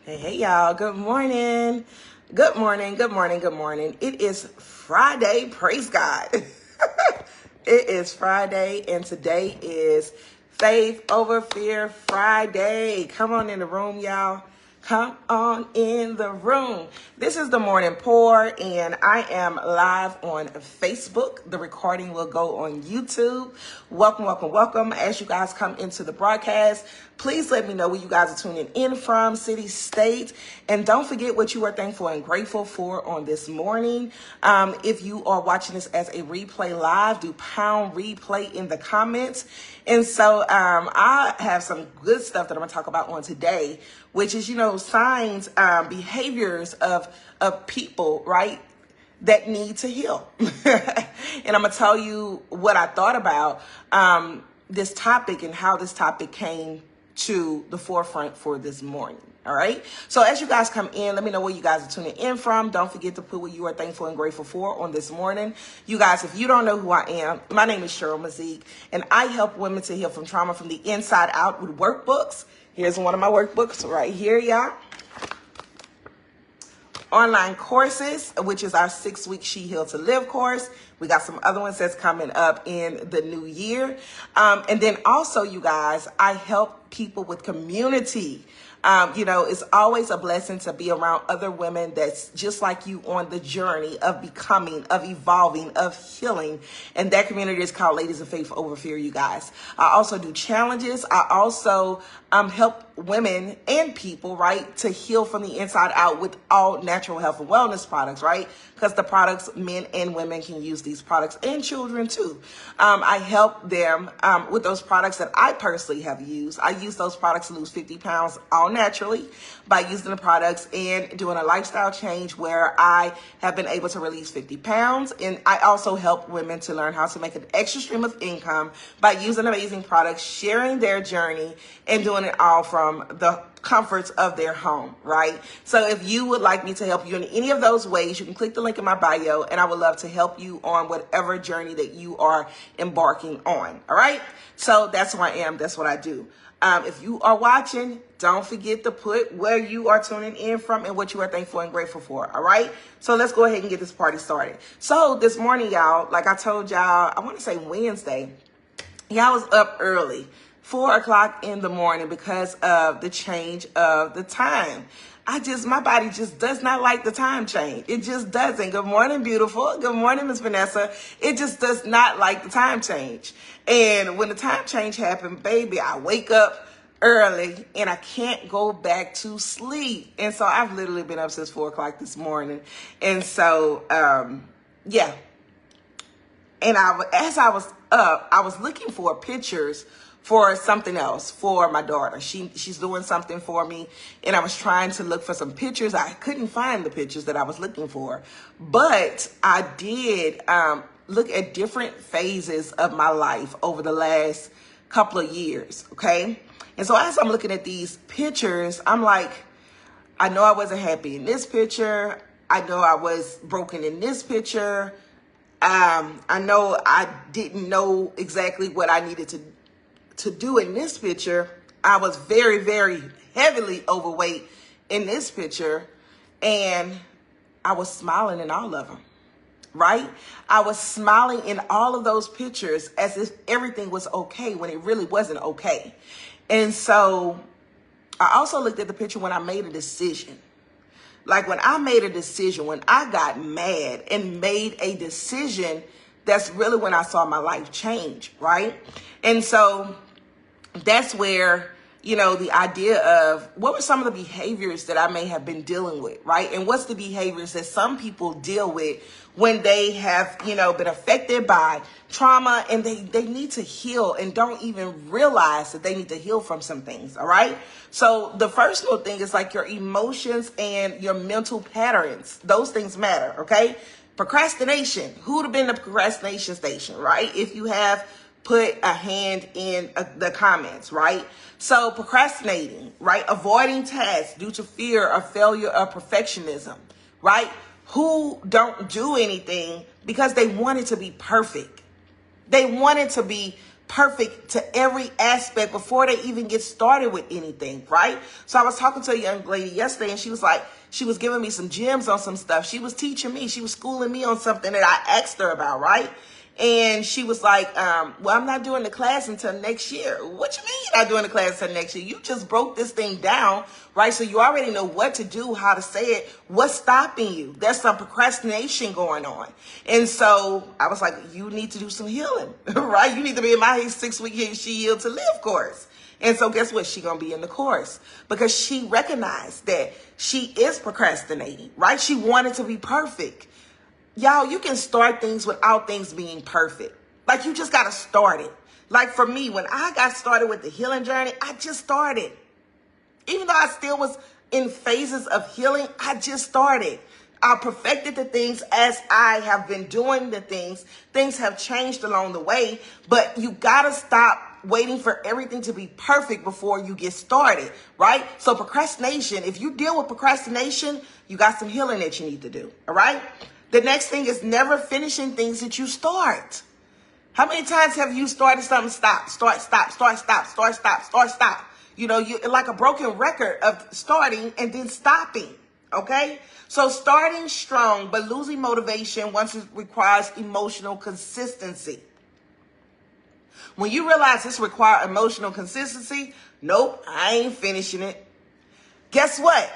Hey, y'all. Good morning. Good morning. Good morning. Good morning. It is Friday. Praise God. It is Friday, and today is Faith Over Fear Friday. Come on in the room, y'all. Come on in the room. This is the Morning Pour, and I am live on Facebook. The recording will go on YouTube. Welcome, welcome, welcome. As you guys come into the broadcast, please let me know where you guys are tuning in from, city, state. And don't forget what you are thankful and grateful for on this morning. If you are watching this as a replay live, do pound replay in the comments. And so I have some good stuff that I'm going to talk about on today, which is, signs, behaviors of people, right, that need to heal. And I'm going to tell you what I thought about this topic and how this topic came to the forefront for this morning. All right. So as you guys come in, let me know where you guys are tuning in from. Don't forget to put what you are thankful and grateful for on this morning. You guys, if you don't know who I am, my name is Cheryl Mazik, and I help women to heal from trauma from the inside out with workbooks. Here's one of my workbooks right here, y'all. Online courses, which is our 6-week She Heal to Live course. We got some other ones that's coming up in the new year. And then also, you guys, I help people with community. It's always a blessing to be around other women that's just like you on the journey of becoming, of evolving, of healing. And that community is called Ladies of Faith Over Fear, you guys. I also do challenges. I also help women and people, right, to heal from the inside out with all natural health and wellness products, right? Because the products, men and women can use these products, and children too. I help them with those products that I personally have used. I use those products to lose 50 pounds all naturally by using the products and doing a lifestyle change where I have been able to release 50 pounds. And I also help women to learn how to make an extra stream of income by using amazing products, sharing their journey, and doing it all from the comforts of their home, right? So if you would like me to help you in any of those ways, you can click the link in my bio, and I would love to help you on whatever journey that you are embarking on. All right. So that's who I am. That's what I do. If you are watching, don't forget to put where you are tuning in from and what you are thankful and grateful for. All right. So let's go ahead and get this party started. So this morning, y'all, like I told y'all, I want to say Wednesday, y'all was up early. 4 o'clock in the morning because of the change of the time. My body just does not like the time change. It just doesn't. Good morning, beautiful. Good morning, Miss Vanessa. It just does not like the time change. And when the time change happened, baby, I wake up early and I can't go back to sleep. And so I've literally been up since 4 o'clock this morning. And so, yeah. And as I was up, I was looking for pictures for something else for my daughter. She's doing something for me, and I was trying to look for some pictures. I couldn't find the pictures that I was looking for, but I did look at different phases of my life over the last couple of years, okay? And so as I'm looking at these pictures, I'm like, I know I wasn't happy in this picture. I know I was broken in this picture. I know I didn't know exactly what I needed to do in this picture. I was very, very heavily overweight in this picture, and I was smiling in all of them, right? I was smiling in all of those pictures as if everything was okay when it really wasn't okay. And so I also looked at the picture when I made a decision. Like when I made a decision, when I got mad and made a decision, that's really when I saw my life change, right? And so that's where, the idea of what were some of the behaviors that I may have been dealing with, right? And what's the behaviors that some people deal with when they have, been affected by trauma and they need to heal and don't even realize that they need to heal from some things, all right? So the first little thing is like your emotions and your mental patterns. Those things matter, okay? Procrastination. Who would have been the procrastination station, right? If you have put a hand in the comments, right? So procrastinating, right? Avoiding tasks due to fear of failure or perfectionism, right? Who don't do anything because they want it to be perfect. They want it to be perfect to every aspect before they even get started with anything, right? So I was talking to a young lady yesterday, and she was like, she was giving me some gems on some stuff. She was teaching me, she was schooling me on something that I asked her about, right? And she was like, well, I'm not doing the class until next year. What you mean you're not doing the class until next year? You just broke this thing down, right? So you already know what to do, how to say it. What's stopping you? There's some procrastination going on. And so I was like, you need to do some healing, right? You need to be in my 6-week She Healed to Live course. And so guess what? She gonna be in the course because she recognized that she is procrastinating, right? She wanted to be perfect. Y'all, you can start things without things being perfect. Like, you just got to start it. Like, for me, when I got started with the healing journey, I just started. Even though I still was in phases of healing, I just started. I perfected the things as I have been doing the things. Things have changed along the way, but you got to stop waiting for everything to be perfect before you get started, right? So procrastination, if you deal with procrastination, you got some healing that you need to do, all right? The next thing is never finishing things that you start. How many times have you started something, stop, start, stop, start, stop, start, stop, start, stop? You know, you're like a broken record of starting and then stopping, okay? So starting strong, but losing motivation once it requires emotional consistency. When you realize this requires emotional consistency, nope, I ain't finishing it. Guess what?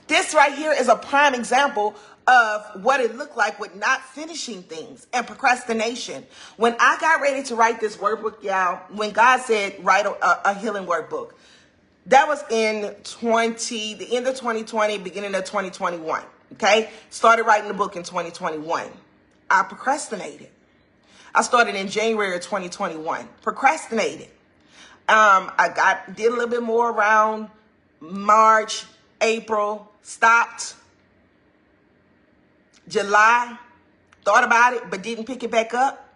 This right here is a prime example of what it looked like with not finishing things and procrastination. When I got ready to write this workbook, y'all, when God said write a healing workbook, that was in the end of 2020, beginning of 2021. Okay, started writing the book in 2021. I procrastinated. I started in January of 2021. Procrastinated. I did a little bit more around March, April, stopped. July, thought about it, but didn't pick it back up.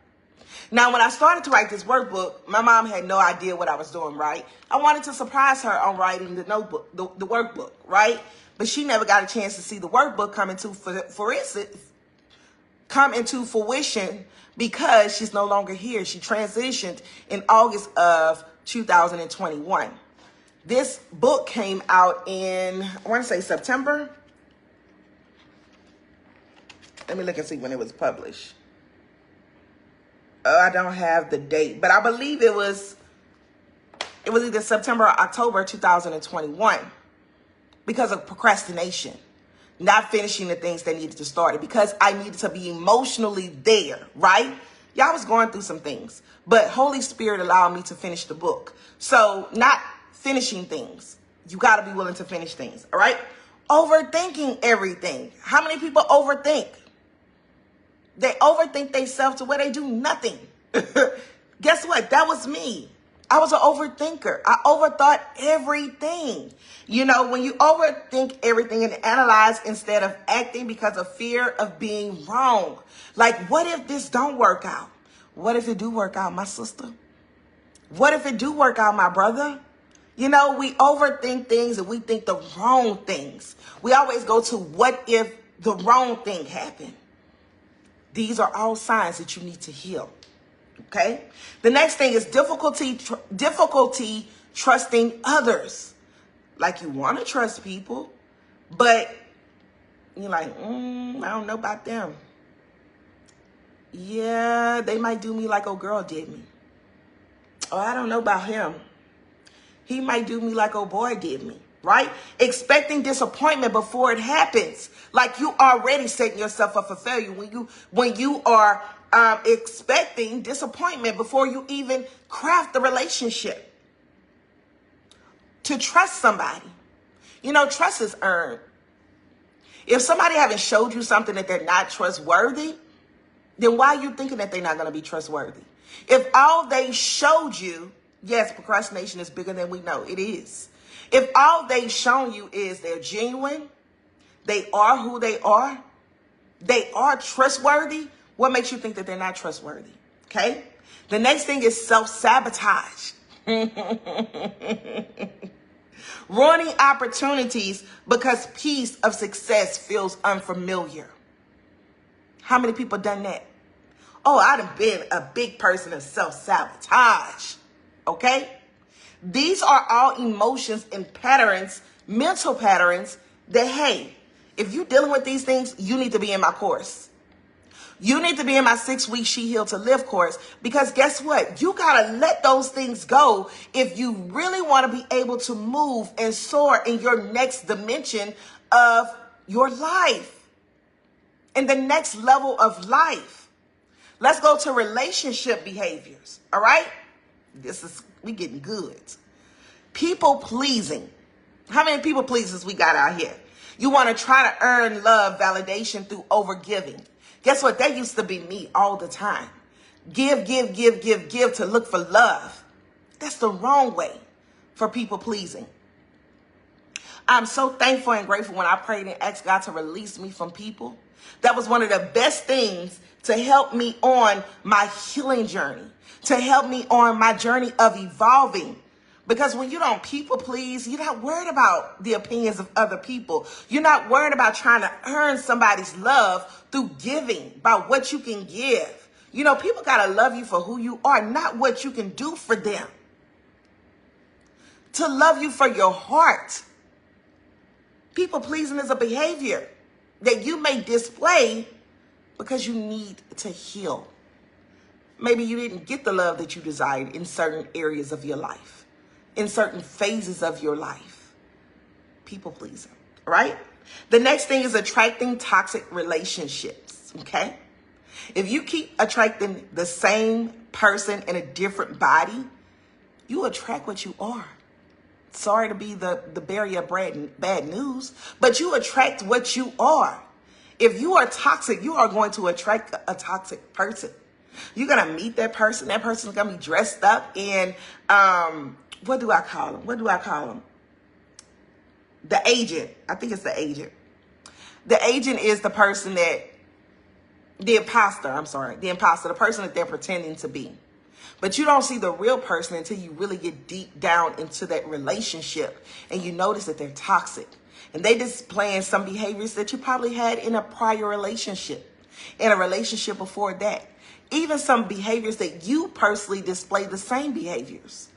Now, when I started to write this workbook, my mom had no idea what I was doing, right? I wanted to surprise her on writing the notebook, the workbook, right? But she never got a chance to see the workbook come into fruition because she's no longer here. She transitioned in August of 2021. This book came out in, I want to say September. Let me look and see when it was published. Oh, I don't have the date, but I believe it was either September or October 2021 because of procrastination, not finishing the things that needed to start it because I needed to be emotionally there, right? Y'all was going through some things, but Holy Spirit allowed me to finish the book. So not finishing things. You got to be willing to finish things, all right? Overthinking everything. How many people overthink? They overthink themselves to where they do nothing. Guess what? That was me. I was an overthinker. I overthought everything. You know, when you overthink everything and analyze instead of acting because of fear of being wrong. Like, what if this don't work out? What if it do work out, my sister? What if it do work out, my brother? You know, we overthink things and we think the wrong things. We always go to what if the wrong thing happened. These are all signs that you need to heal. Okay. The next thing is difficulty trusting others. Like, you want to trust people, but you're like, I don't know about them. Yeah, they might do me like old girl did me. Oh, I don't know about him. He might do me like old boy did me. Right? Expecting disappointment before it happens. Like, you already setting yourself up for failure when you are expecting disappointment before you even craft the relationship. To trust somebody. You know, trust is earned. If somebody haven't showed you something that they're not trustworthy, then why are you thinking that they're not going to be trustworthy? If all they showed you, yes, procrastination is bigger than we know. It is. If all they've shown you is they're genuine, they are who they are trustworthy, what makes you think that they're not trustworthy? Okay? The next thing is self-sabotage. Ruining opportunities because piece of success feels unfamiliar. How many people done that? Oh, I'd have been a big person of self-sabotage. Okay? These are all emotions and patterns, mental patterns that, hey, if you're dealing with these things, you need to be in my course. You need to be in my 6-week She Healed to Live course, because guess what? You got to let those things go if you really want to be able to move and soar in your next dimension of your life, in the next level of life. Let's go to relationship behaviors. All right? We getting good. People pleasing. How many people pleasers we got out here? You want to try to earn love, validation through overgiving. Guess what? That used to be me all the time. Give to look for love. That's the wrong way for people pleasing. I'm so thankful and grateful when I prayed and asked God to release me from people. That was one of the best things to help me on my healing journey, to help me on my journey of evolving. Because when you don't people please, you're not worried about the opinions of other people. You're not worried about trying to earn somebody's love through giving, about what you can give. You know, people got to love you for who you are, not what you can do for them. To love you for your heart. People pleasing is a behavior that you may display because you need to heal. Maybe you didn't get the love that you desired in certain areas of your life, in certain phases of your life. People pleasing, right? The next thing is attracting toxic relationships, okay? If you keep attracting the same person in a different body, you attract what you are. Sorry to be the bearer of bad news, but you attract what you are. If you are toxic, you are going to attract a toxic person. You're going to meet that person. That person's going to be dressed up in, what do I call them? The agent. I think it's the agent. The agent is the person that, the imposter, the person that they're pretending to be. But you don't see the real person until you really get deep down into that relationship and you notice that they're toxic. And they displaying some behaviors that you probably had in a prior relationship, in a relationship before that. Even some behaviors that you personally display the same behaviors.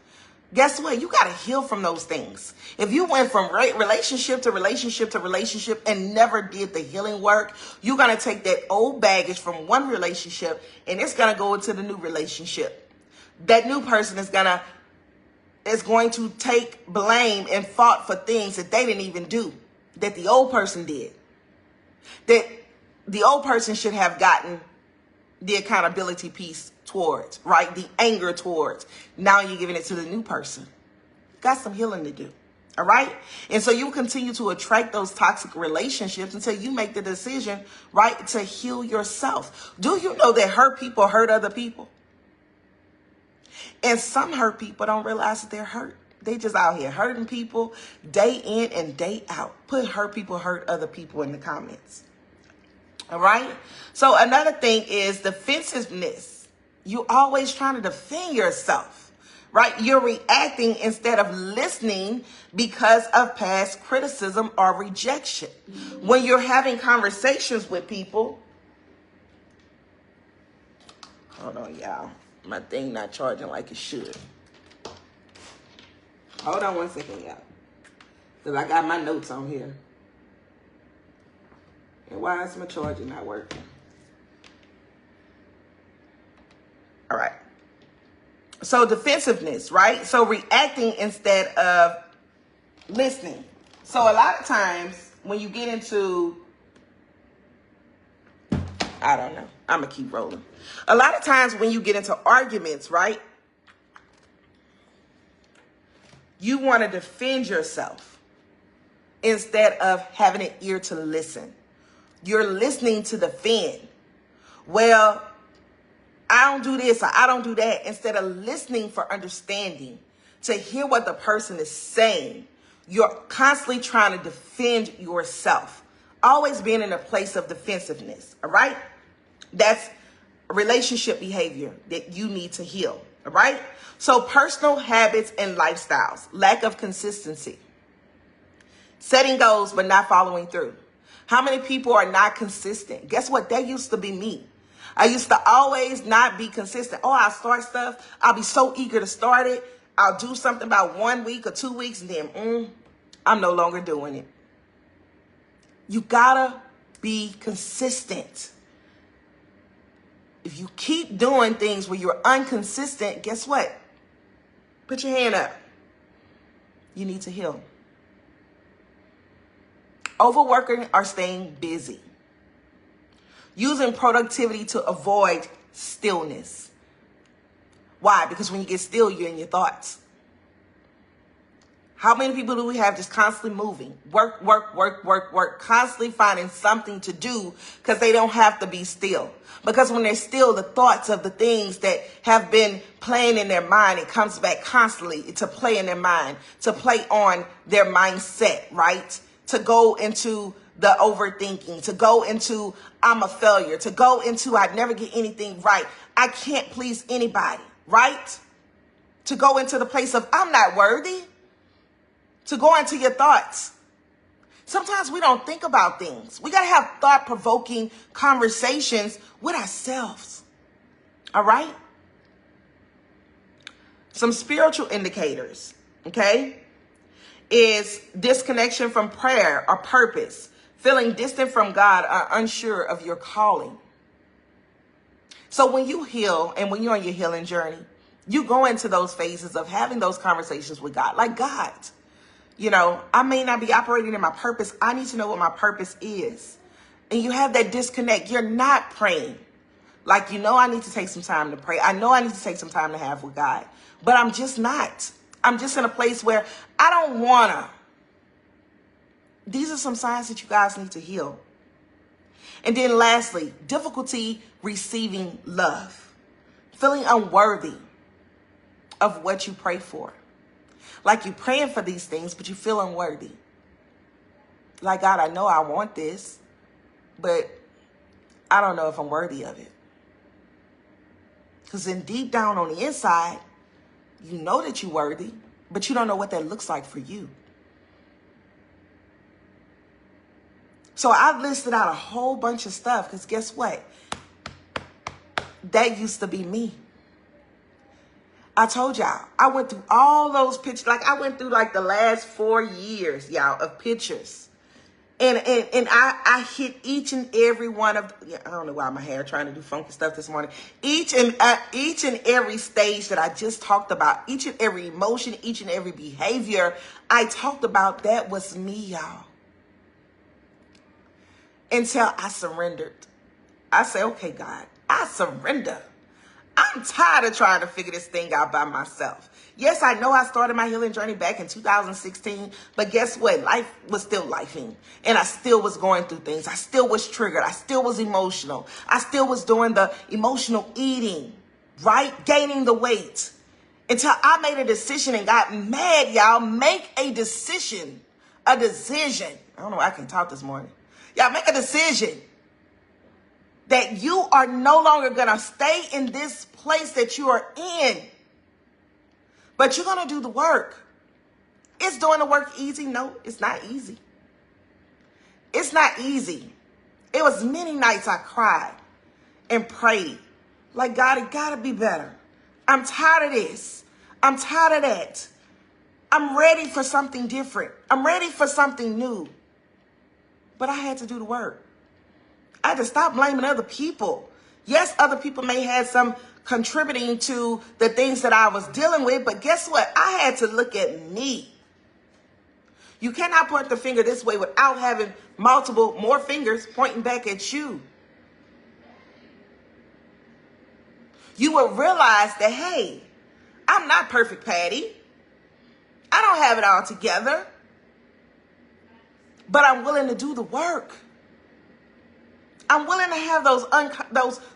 Guess what? You got to heal from those things. If you went from relationship to relationship to relationship and never did the healing work, you're going to take that old baggage from one relationship and it's going to go into the new relationship. That new person is going to take blame and fault for things that they didn't even do, that the old person did. That the old person should have gotten the accountability piece towards, right? The anger towards. Now you're giving it to the new person. Got some healing to do. All right? And so you continue to attract those toxic relationships until you make the decision, right, to heal yourself. Do you know that hurt people hurt other people? And some hurt people don't realize that they're hurt. They just out here hurting people day in and day out. Put hurt people hurt other people in the comments. All right. So another thing is defensiveness. You always trying to defend yourself, right? You're reacting instead of listening because of past criticism or rejection. When you're having conversations with people, hold on, y'all. My thing not charging like it should. Hold on one second, y'all. Because I got my notes on here. And why is my charger not working? All right. So defensiveness, right? So reacting instead of listening. So a lot of times when you get into, I don't know. I'm going to keep rolling. A lot of times when you get into arguments, right? You want to defend yourself instead of having an ear to listen. You're listening to defend. Well, I don't do this or I don't do that. Instead of listening for understanding, to hear what the person is saying, you're constantly trying to defend yourself. Always being in a place of defensiveness, all right? That's relationship behavior that you need to heal, all right? So personal habits and lifestyles, lack of consistency, setting goals but not following through. How many people are not consistent? Guess what? That used to be me. I used to always not be consistent. Oh, I'll start stuff. I'll be so eager to start it. I'll do something about 1 week or 2 weeks, and then I'm no longer doing it. You gotta be consistent. If you keep doing things where you're inconsistent, guess what? Put your hand up. You need to heal. Overworking or staying busy. Using productivity to avoid stillness. Why? Because when you get still, you're in your thoughts. How many people do we have just constantly moving? Work, constantly finding something to do because they don't have to be still. Because when they're still, the thoughts of the things that have been playing in their mind, it comes back constantly to play in their mind, to play on their mindset, right? To go into the overthinking, to go into I'm a failure, to go into I never get anything right. I can't please anybody, right? To go into the place of I'm not worthy. To go into your thoughts. Sometimes we don't think about things. We got to have thought-provoking conversations with ourselves. All right? Some spiritual indicators, okay, is disconnection from prayer or purpose, feeling distant from God or unsure of your calling. So when you heal and when you're on your healing journey, you go into those phases of having those conversations with God, like God. You know, I may not be operating in my purpose. I need to know what my purpose is. And you have that disconnect. You're not praying. Like, you know, I need to take some time to pray. I know I need to take some time to have with God. But I'm just not. I'm just in a place where I don't want to. These are some signs that you guys need to heal. And then lastly, difficulty receiving love. Feeling unworthy of what you pray for. Like you're praying for these things, but you feel unworthy. Like, God, I know I want this, but I don't know if I'm worthy of it. Because then deep down on the inside, you know that you're worthy, but you don't know what that looks like for you. So I've listed out a whole bunch of stuff because guess what? That used to be me. I told y'all, I went through all those pictures. Like I went through like the last 4 years, y'all, of pictures. And I hit each and every one of, I don't know why my hair trying to do funky stuff this morning. Each and every stage that I just talked about, each and every emotion, each and every behavior I talked about, that was me, y'all. Until I surrendered. I said, okay, God, I surrender. I'm tired of trying to figure this thing out by myself. Yes, I know I started my healing journey back in 2016, but guess what? Life was still lifing, and I still was going through things. I still was triggered. I still was emotional. I still was doing the emotional eating, right? Gaining the weight until I made a decision and got mad, y'all. Make a decision. A decision. I don't know why I can talk this morning. Y'all make a decision that you are no longer going to stay in this place that you are in. But you're going to do the work. Is doing the work easy? No, it's not easy. It's not easy. It was many nights I cried and prayed. Like, God, it got to be better. I'm tired of this. I'm tired of that. I'm ready for something different. I'm ready for something new. But I had to do the work. I had to stop blaming other people. Yes, other people may have some contributing to the things that I was dealing with, but guess what? I had to look at me. You cannot point the finger this way without having more fingers pointing back at you. You will realize that, hey, I'm not perfect, Patty. I don't have it all together, but I'm willing to do the work. I'm willing to have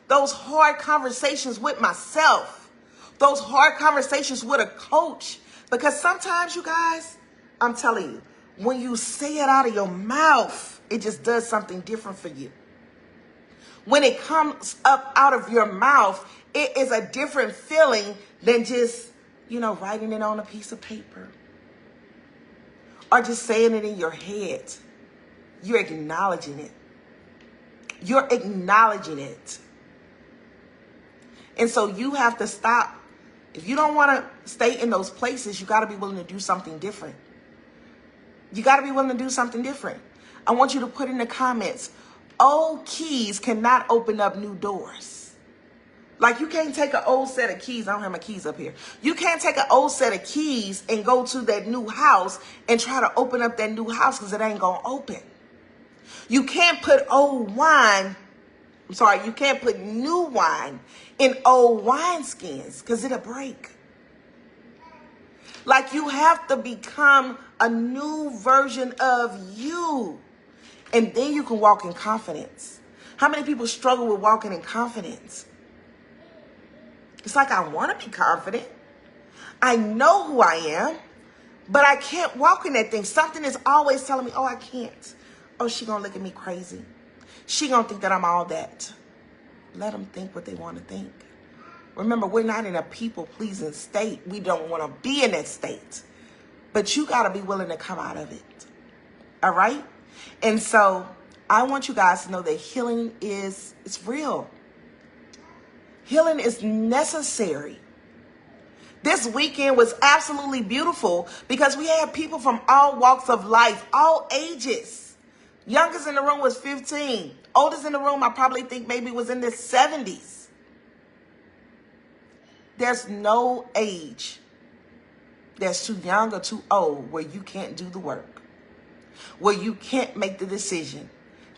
those hard conversations with myself, those hard conversations with a coach, because sometimes, you guys, I'm telling you, when you say it out of your mouth, it just does something different for you. When it comes up out of your mouth, it is a different feeling than just, writing it on a piece of paper or just saying it in your head. You're acknowledging it. You're acknowledging it. And so you have to stop. If you don't want to stay in those places, you got to be willing to do something different. You got to be willing to do something different. I want you to put in the comments, old keys cannot open up new doors. Like, you can't take an old set of keys. I don't have my keys up here. You can't take an old set of keys and go to that new house and try to open up that new house because it ain't going to open. You can't put you can't put new wine in old wineskins because it'll break. Like, you have to become a new version of you. And then you can walk in confidence. How many people struggle with walking in confidence? It's like, I want to be confident. I know who I am, but I can't walk in that thing. Something is always telling me, oh, I can't. Oh, she going to look at me crazy. She going to think that I'm all that. Let them think what they want to think. Remember, we're not in a people-pleasing state. We don't want to be in that state. But you got to be willing to come out of it. All right? And so I want you guys to know that healing it's real. Healing is necessary. This weekend was absolutely beautiful because we had people from all walks of life, all ages. Youngest in the room was 15. Oldest in the room, I probably think maybe was in the 70s. There's no age that's too young or too old where you can't do the work, where you can't make the decision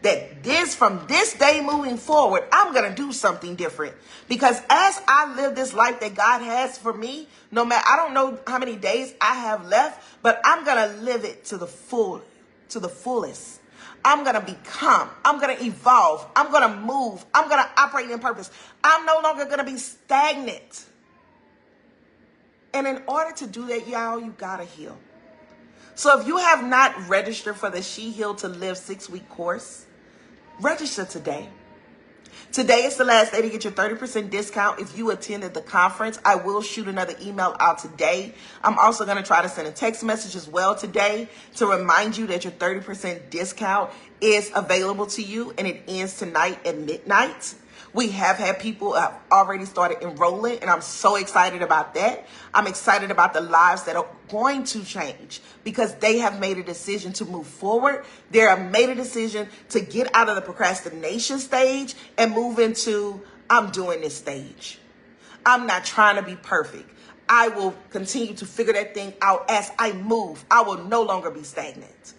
that from this day moving forward, I'm going to do something different. Because as I live this life that God has for me, no matter, I don't know how many days I have left, but I'm going to live it to the fullest. I'm going to become, I'm going to evolve, I'm going to move, I'm going to operate in purpose. I'm no longer going to be stagnant. And in order to do that, y'all, you got to heal. So if you have not registered for the She Healed to Live 6-week course, register today. Today is the last day to get your 30% discount. If you attended the conference, I will shoot another email out today. I'm also going to try to send a text message as well today to remind you that your 30% discount is available to you, and it ends tonight at midnight. We have had people have already started enrolling, and I'm so excited about that. I'm excited about the lives that are going to change because they have made a decision to move forward. They have made a decision to get out of the procrastination stage and move into, I'm doing this stage. I'm not trying to be perfect. I will continue to figure that thing out as I move. I will no longer be stagnant.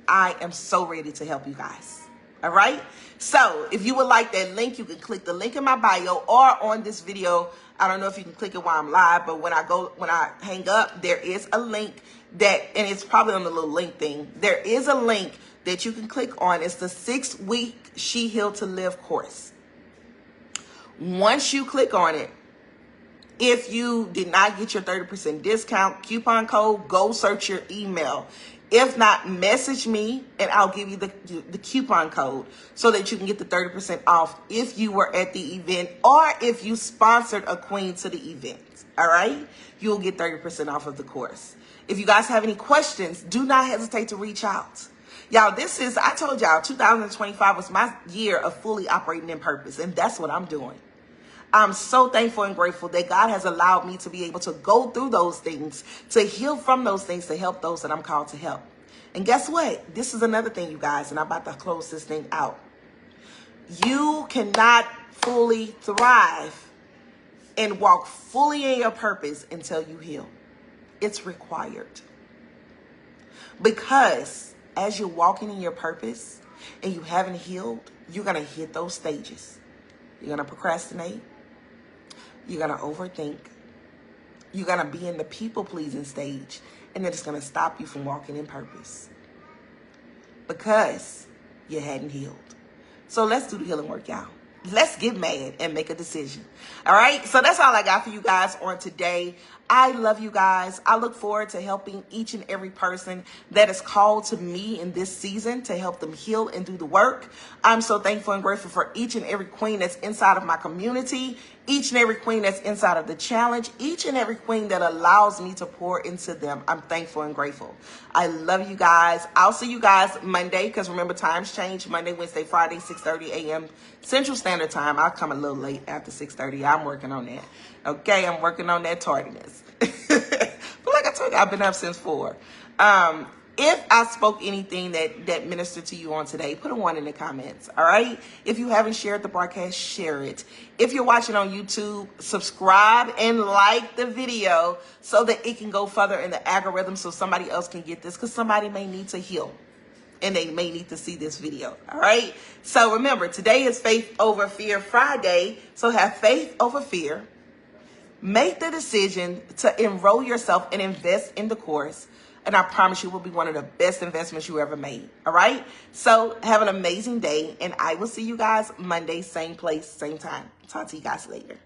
I am so ready to help you guys. All right. So if you would like that link, you can click the link in my bio or on this video. I don't know if you can click it while I'm live, but when I hang up, there is a link and it's probably on the little link thing. There is a link that you can click on. It's the 6-week She Healed to Live course. Once you click on it, if you did not get your 30% discount coupon code, go search your email. If not, message me and I'll give you the coupon code so that you can get the 30% off if you were at the event or if you sponsored a queen to the event. All right? You'll get 30% off of the course. If you guys have any questions, do not hesitate to reach out. Y'all, I told y'all, 2025 was my year of fully operating in purpose, and that's what I'm doing. I'm so thankful and grateful that God has allowed me to be able to go through those things, to heal from those things, to help those that I'm called to help. And guess what? This is another thing, you guys, and I'm about to close this thing out. You cannot fully thrive and walk fully in your purpose until you heal. It's required. Because as you're walking in your purpose and you haven't healed, you're going to hit those stages. You're going to procrastinate. You're going to overthink. You're going to be in the people-pleasing stage. And then it's going to stop you from walking in purpose. Because you hadn't healed. So let's do the healing work, y'all. Let's get mad and make a decision. All right? So that's all I got for you guys on today. I love you guys. I look forward to helping each and every person that is called to me in this season to help them heal and do the work. I'm so thankful and grateful for each and every queen that's inside of my community each and every queen that's inside of the challenge, each and every queen that allows me to pour into them. I'm thankful and grateful. I love you guys. I'll see you guys Monday, because remember, times change. Monday, Wednesday, Friday, 6:30 a.m. Central Standard Time. I'll come a little late after 6:30. I'm working on that. Okay, I'm working on that tardiness. But like I told you, I've been up since 4. If I spoke anything that ministered to you on today, put a 1 in the comments, all right? If you haven't shared the broadcast, share it. If you're watching on YouTube, subscribe and like the video so that it can go further in the algorithm so somebody else can get this, because somebody may need to heal and they may need to see this video, all right? So remember, today is Faith Over Fear Friday, so have faith over fear. Make the decision to enroll yourself and invest in the course. And I promise you, it will be one of the best investments you ever made. All right? So have an amazing day. And I will see you guys Monday, same place, same time. Talk to you guys later.